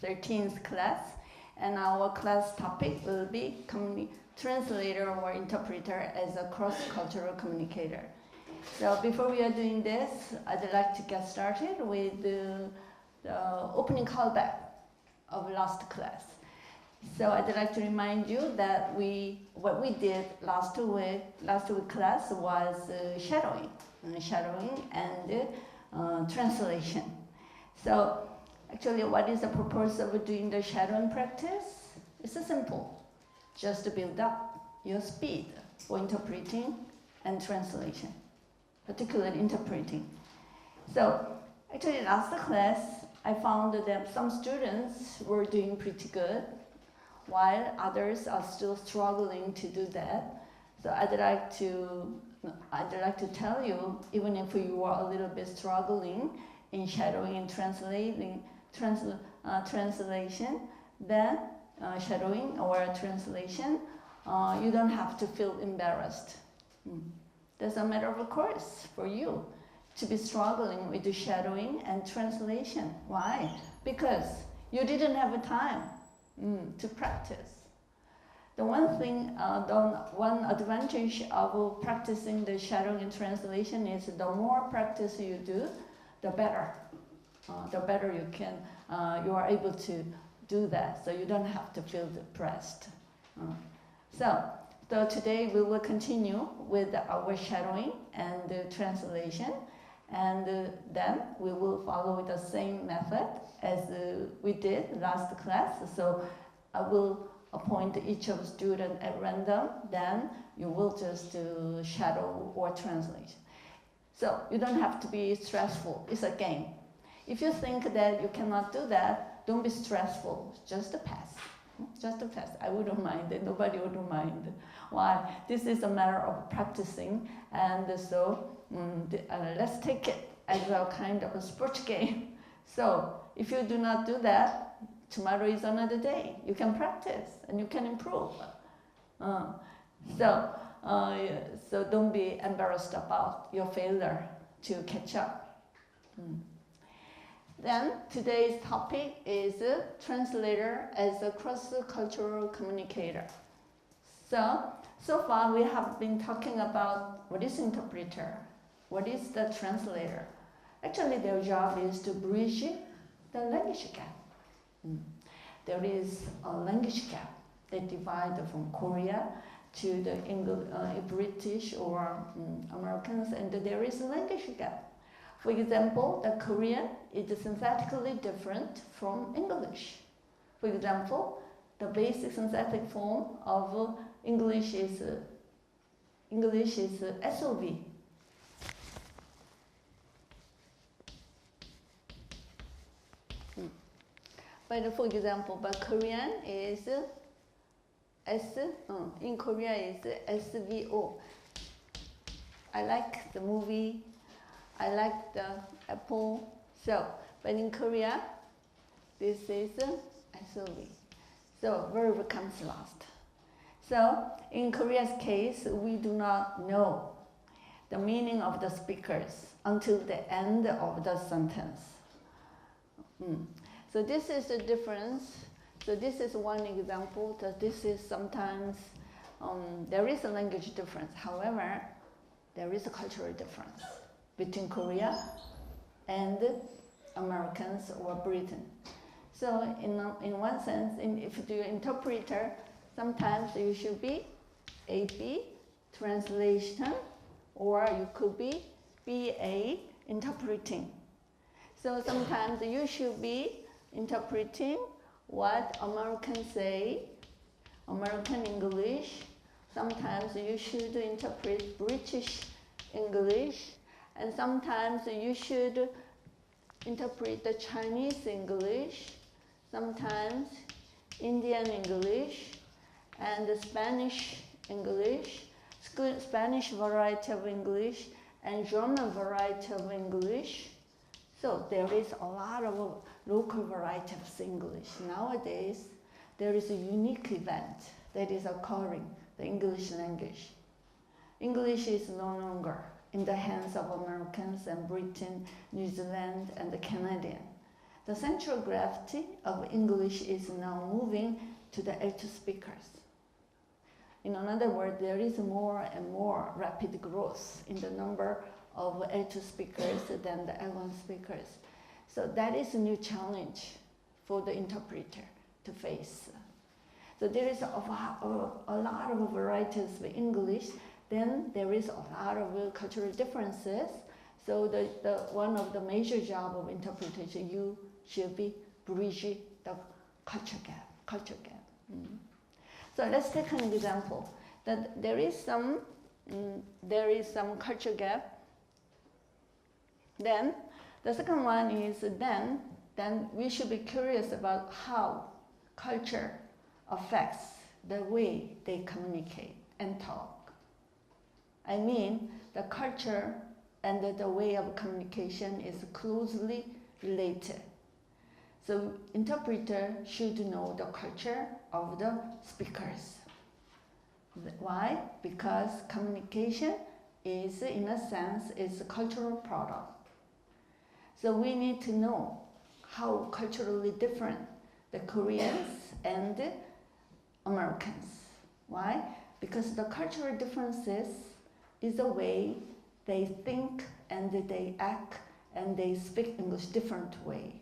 13th class, and our class topic will be translator or interpreter as a cross-cultural communicator. So before we are doing this, I'd like to get started with the opening callback of last class. So I'd like to remind you that what we did last week class was shadowing and translation. So actually, what is the purpose of doing the shadowing practice? It's simple, just to build up your speed for interpreting and translation, particularly interpreting. So actually, last class, I found that some students were doing pretty good, while others are still struggling to do that. So I'd like to tell you, even if you are a little bit struggling in shadowing and translation, then shadowing or translation, you don't have to feel embarrassed. That's a matter of course for you to be struggling with the shadowing and translation. Why? Because you didn't have time to practice. The one advantage of practicing the shadowing and translation is the more practice you do, the better. The better you are able to do that, so you don't have to feel depressed. So today we will continue with our shadowing and translation, and then we will follow the same method as we did last class. So I will appoint each of the students at random, then you will just shadow or translate. So you don't have to be stressful, it's a game. If you think that you cannot do that, don't be stressful, just pass. Just pass, I wouldn't mind, nobody would mind. Why? This is a matter of practicing, and so let's take it as a kind of a sports game. So if you do not do that, tomorrow is another day. You can practice and you can improve. So don't be embarrassed about your failure to catch up. Then today's topic is translator as a cross-cultural communicator. So far we have been talking about what is interpreter, what is the translator. Actually, their job is to bridge the language gap. There is a language gap that divides from Korea to the British or Americans, and there is a language gap. For example, the Korean is synthetically different from English. For example, the basic synthetic form of English is SOV. But for example, Korean is in Korea is SVO. I like the movie, I like the apple, but in Korea, this is SOV. So verb comes last. So in Korea's case, we do not know the meaning of the speakers until the end of the sentence. So this is the difference. So this is one example that this is sometimes, there is a language difference. However, there is a cultural difference between Korea and Americans or Britain. So in one sense, if you're an interpreter, sometimes you should be AP, translation, or you could be BA, interpreting. So sometimes you should be interpreting what Americans say, American English. Sometimes you should interpret British English, and sometimes you should interpret the Chinese English, sometimes Indian English, and the Spanish English, Spanish variety of English, and German variety of English. So there is a lot of local variety of English. Nowadays, there is a unique event that is occurring, the English language. English is no longer in the hands of Americans and Britain, New Zealand, and the Canadian. the central gravity of English is now moving to the L2 speakers. In other words, there is more and more rapid growth in the number of L2 speakers than the L1 speakers. So that is a new challenge for the interpreter to face. So there is a lot of varieties of English, then there is a lot of cultural differences. So one of the major job of interpretation should be bridge the culture gap. So let's take an example that there is some culture gap. Then the second one is then we should be curious about how culture affects the way they communicate and talk. I mean, the culture and the way of communication is closely related. So interpreter should know the culture of the speakers. Why? Because communication is, in a sense, is a cultural product. So we need to know how culturally different the Koreans and the Americans. Why? Because the cultural differences is the way they think and they act and they speak English different way.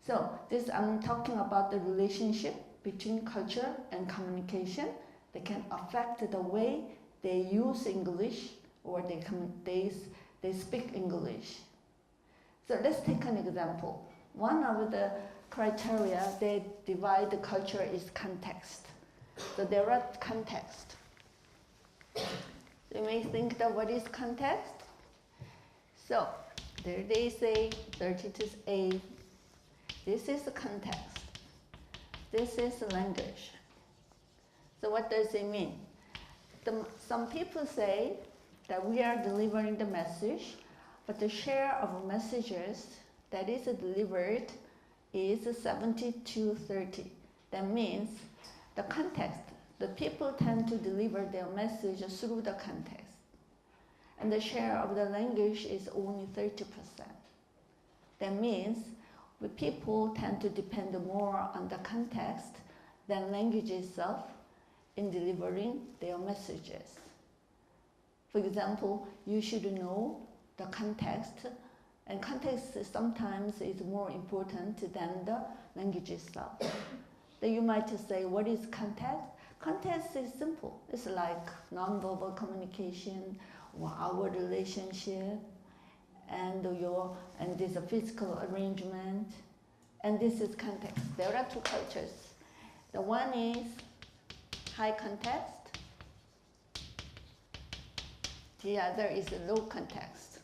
So I'm talking about the relationship between culture and communication. They can affect the way they use English or they speak English. So let's take an example. One of the criteria they divide the culture is context. So there are context. You may think that what is context? So there they say 32A. This is the context. This is the language. So what does it mean? Some people say that we are delivering the message, but the share of messages that is delivered is 70-30. That means the context, the people tend to deliver their message through the context. And the share of the language is only 30%. That means the people tend to depend more on the context than language itself in delivering their messages. For example, you should know the context, and context sometimes is more important than the language itself. Then you might say, what is context? Context is simple. It's like nonverbal communication or our relationship, and this a physical arrangement, and this is context. There are two cultures. The one is high context. The other is low context.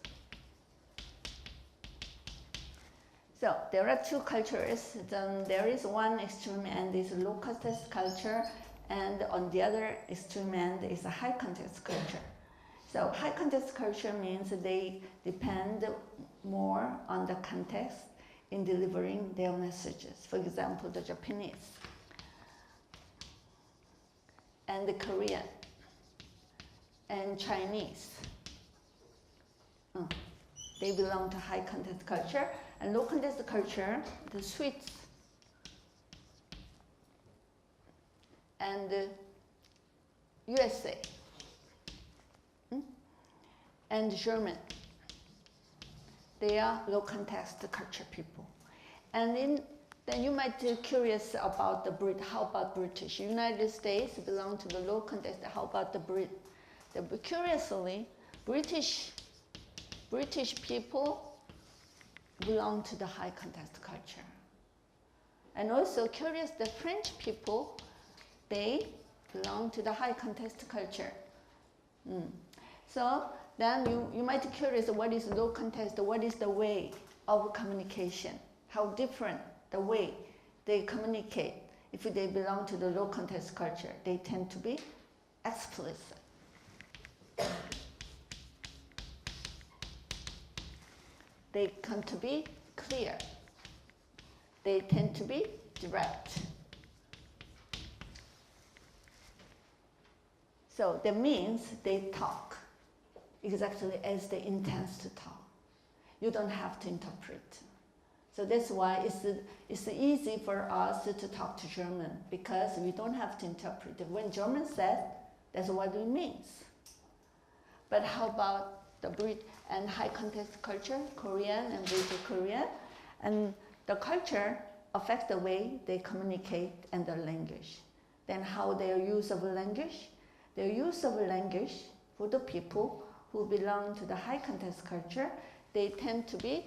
So there are two cultures. Then there is one extreme end is low context culture, and on the other extreme end is a high context culture. So high context culture means they depend more on the context in delivering their messages. For example, the Japanese and the Korean and Chinese. They belong to high context culture. And low context culture, the Swedes and the USA and German, they are low context culture people. And then you might be curious about how about British? United States belong to the low context, how about the Brit? Curiously, British people belong to the high context culture. And also curious, the French people, they belong to the high context culture. So then you might be curious, what is low context? What is the way of communication? How different the way they communicate. If they belong to the low context culture, they tend to be explicit. They tend to be clear. They tend to be direct. So that means they talk exactly as they intend to talk. You don't have to interpret. So that's why it's easy for us to talk to German, because we don't have to interpret it. When German says, that's what it means. But how about the Brit and high context culture, Korean and British Korean? And the culture affects the way they communicate and the language. Then how their use of language? Their use of language for the people who belong to the high context culture, they tend to be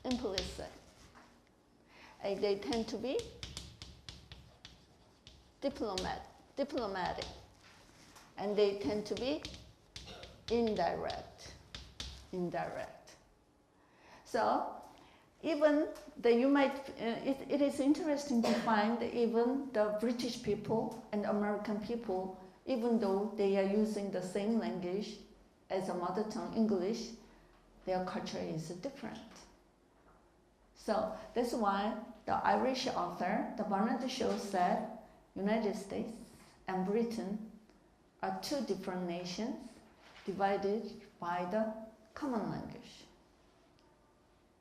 implicit. They tend to be diplomatic. And they tend to be indirect. So even it is interesting to find even the British people and American people, even though they are using the same language as a mother tongue English, their culture is different. So that's why the Irish author, the Bernard Shaw, said United States and Britain are two different nations divided by the common language.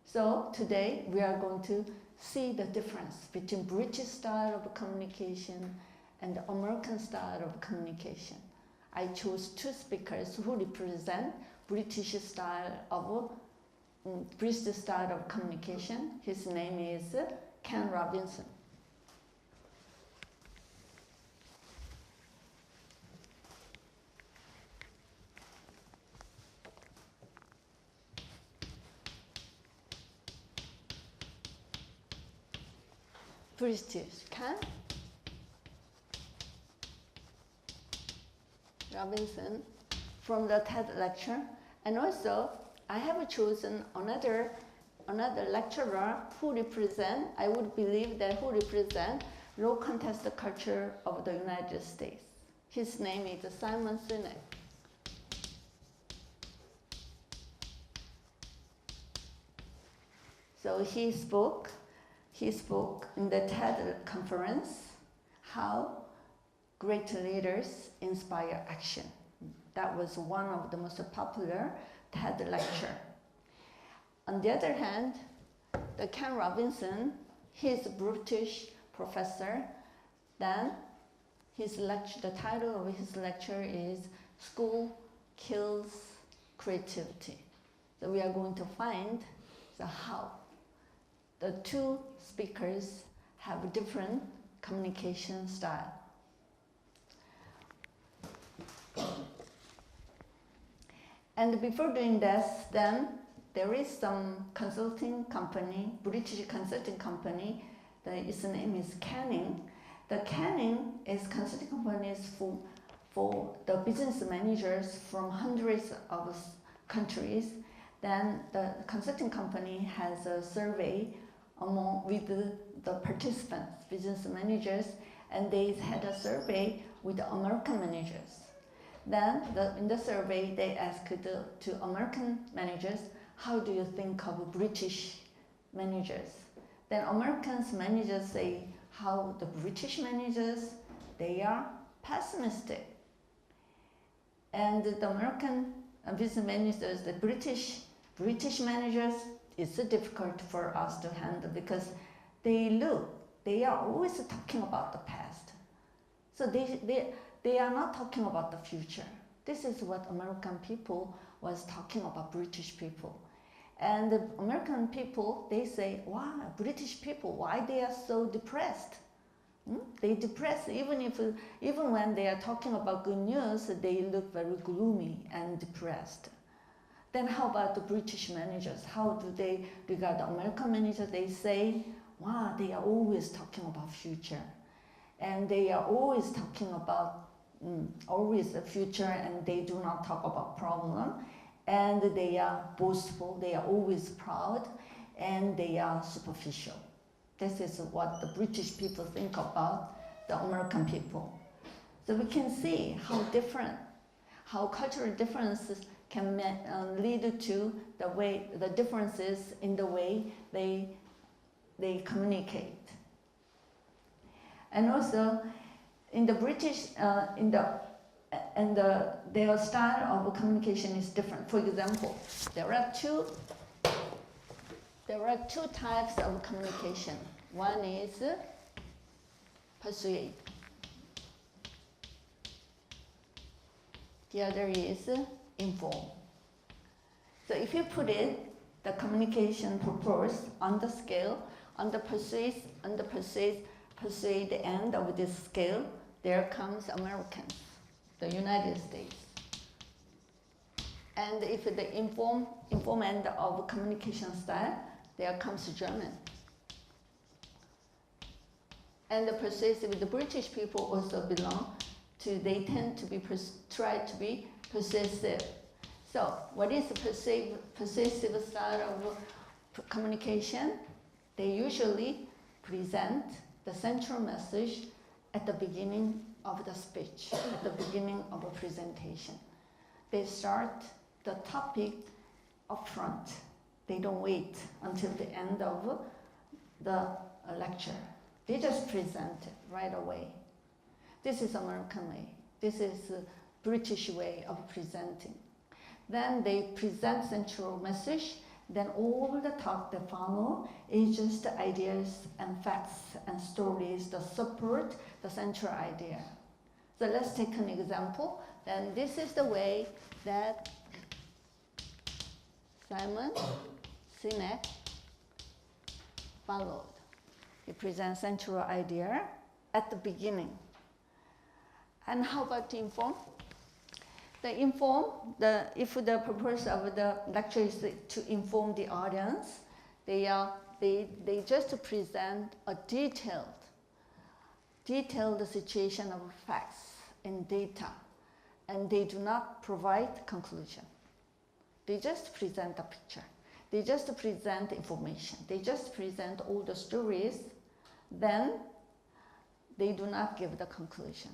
So today we are going to see the difference between British style of communication and the American style of communication. I chose two speakers who represent British style of communication. His name is Ken Robinson. British, Ken Robinson from the TED lecture. And also I have chosen another lecturer who represent, I would believe that who represent low context culture of the United States. His name is Simon Sinek. So he spoke in the TED conference, How Great Leaders Inspire Action. That was one of the most popular TED lecture. On the other hand, the Ken Robinson, he's a British professor. Then the title of his lecture is School Kills Creativity. So we are going to find how the two speakers have different communication style. And before doing this, then there is some consulting company, British consulting company, its name is Canning. The Canning is consulting companies for the business managers from hundreds of countries. Then the consulting company has a survey with the participants, business managers, and they had a survey with the American managers. Then in the survey, they asked to American managers, how do you think of British managers? Then Americans managers say how the British managers, they are pessimistic. And the American business managers, the British managers, it's difficult for us to handle because they are always talking about the past. So they are not talking about the future. This is what American people was talking about British people. And the American people, they say, wow, British people, why they are so depressed? They depressed, even when they are talking about good news, they look very gloomy and depressed. Then how about the British managers? How do they regard the American managers? They say, wow, they are always talking about future. And they are always talking about always the future, and they do not talk about problem. And they are boastful, they are always proud, and they are superficial. This is what the British people think about the American people. So we can see how cultural differences can lead to the differences in the way they communicate. And also, in the and their style of communication is different. For example, there are two types of communication. One is persuade. The other is inform. So if you put it, the communication purpose on the scale, on the persuade end of this scale, there comes Americans, the United States. And if the inform end of communication style, there comes German. And the persuasive, the British people also belong to, they tend to be try to be persuasive. So what is the persuasive style of communication? They usually present the central message at the beginning of the speech, at the beginning of a presentation. They start the topic up front. They don't wait until the end of the lecture. They just present it right away. This is American way. This is the British way of presenting. Then they present central message. Then all the talk that follow is just ideas and facts and stories that support the central idea. So let's take an example. Then this is the way that Simon Sinek followed. He presents central idea at the beginning. And how about inform? If the purpose of the lecture is to inform the audience, they just present a detailed situation of facts and data, and they do not provide conclusion. They just present a picture. They just present information. They just present all the stories. Then they do not give the conclusion.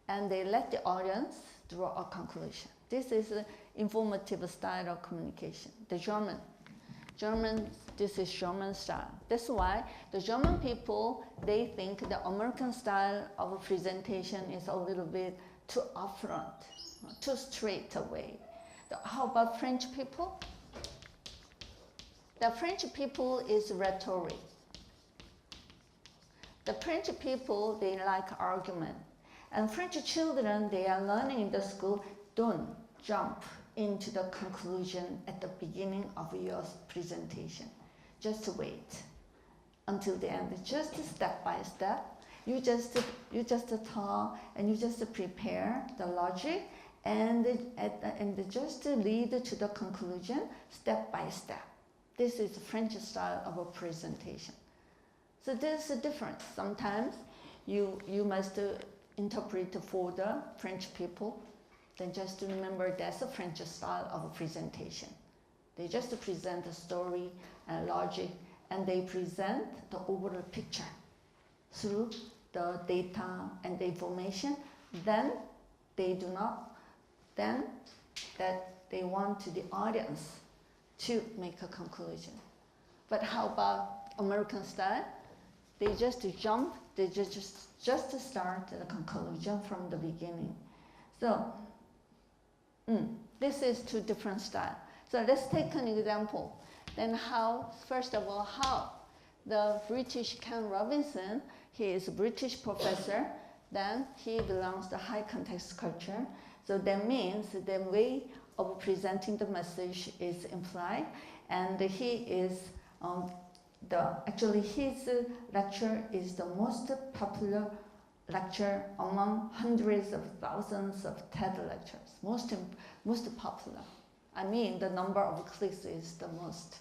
And they let the audience draw a conclusion. This is an informative style of communication. The German, this is German style. That's why the German people, they think the American style of presentation is a little bit too upfront, too straight away. How about French people? The French people is rhetoric. The French people, they like argument. And French children, they are learning in the school, don't jump into the conclusion at the beginning of your presentation. Just wait until the end, just step by step. You just talk and you just prepare the logic and just lead to the conclusion step by step. This is the French style of a presentation. So there's a difference. Sometimes you must interpret for the French people. Then just remember that's a French style of a presentation. They just present the story and logic, and they present the overall picture through the data and the information. Then they do not, then that they want the audience to make a conclusion. But how about American style? They just jump, they just start the conclusion from the beginning. So this is two different styles. So let's take an example. Then first of all, how the British Ken Robinson, he is a British professor, then he belongs to high context culture. So that means the way of presenting the message is implied, and he is actually his lecture is the most popular lecture among hundreds of thousands of TED lectures, most popular. I mean, the number of clicks is the most.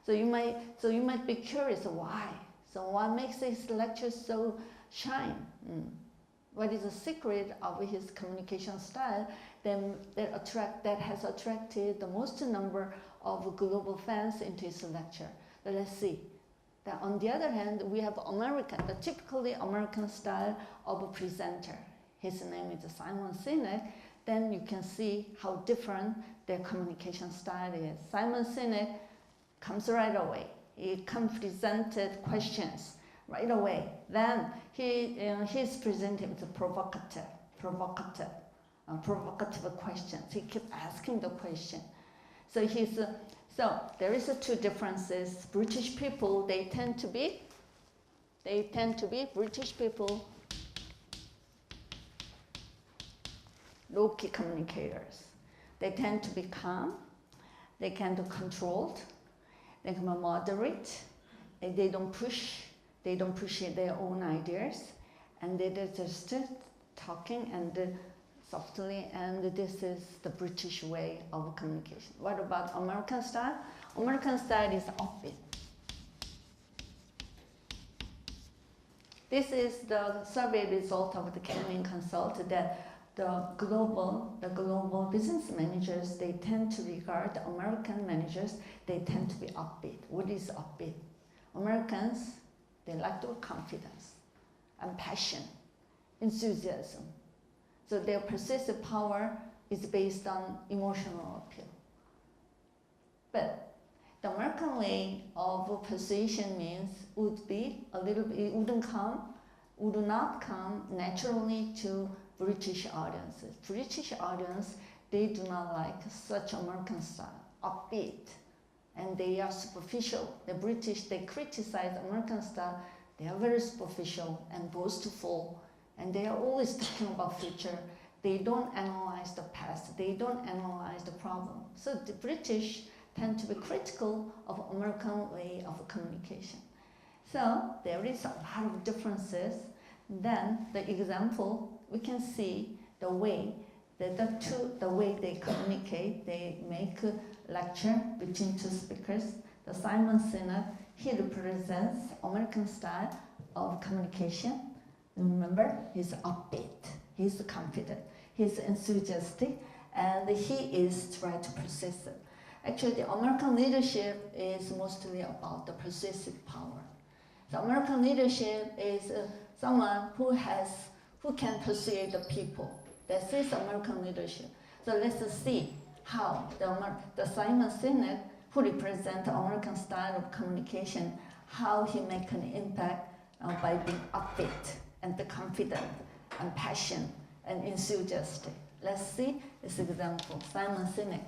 So you might be curious why. So what makes his lecture so shine? What is the secret of his communication style that has attracted the most number of global fans into his lecture? Let's see. Then on the other hand, we have the typically American style of a presenter. His name is Simon Sinek. Then you can see how different their communication style is. Simon Sinek comes right away. He presented questions right away. Then his presenting is provocative. provocative questions. He keeps asking the question. So there is two differences. British people, they tend to be British people, low-key communicators. They tend to be calm, they can be controlled, they can be moderate, and they don't push their own ideas, and they're just talking and softly, and this is the British way of communication. What about American style? American style is upbeat. This is the survey result of the Canning Consult that the global business managers, they tend to regard American managers, they tend to be upbeat. What is upbeat? Americans, they like the confidence and passion, enthusiasm. So their persuasive power is based on emotional appeal. But the American way of persuasion means would not come naturally to British audiences. British audience, they do not like such American style, upbeat, and they are superficial. The British, they criticize American style. They are very superficial and boastful, and they are always talking about future. They don't analyze the past. They don't analyze the problem. So the British tend to be critical of American way of communication. So there is a lot of differences. Then the example, we can see the way that the way they communicate. They make a lecture between two speakers. The Simon Sinek, he represents American style of communication. Remember, he's upbeat, he's confident, he's enthusiastic, and he is trying to persist. Actually, the American leadership is mostly about the persuasive power. The American leadership is someone who can persuade the people. That is American leadership. So let's see how the Simon Sinek, who represents the American style of communication, how he make an impact by being upbeat and confident and passionate and enthusiastic. Let's see this example. Simon Sinek.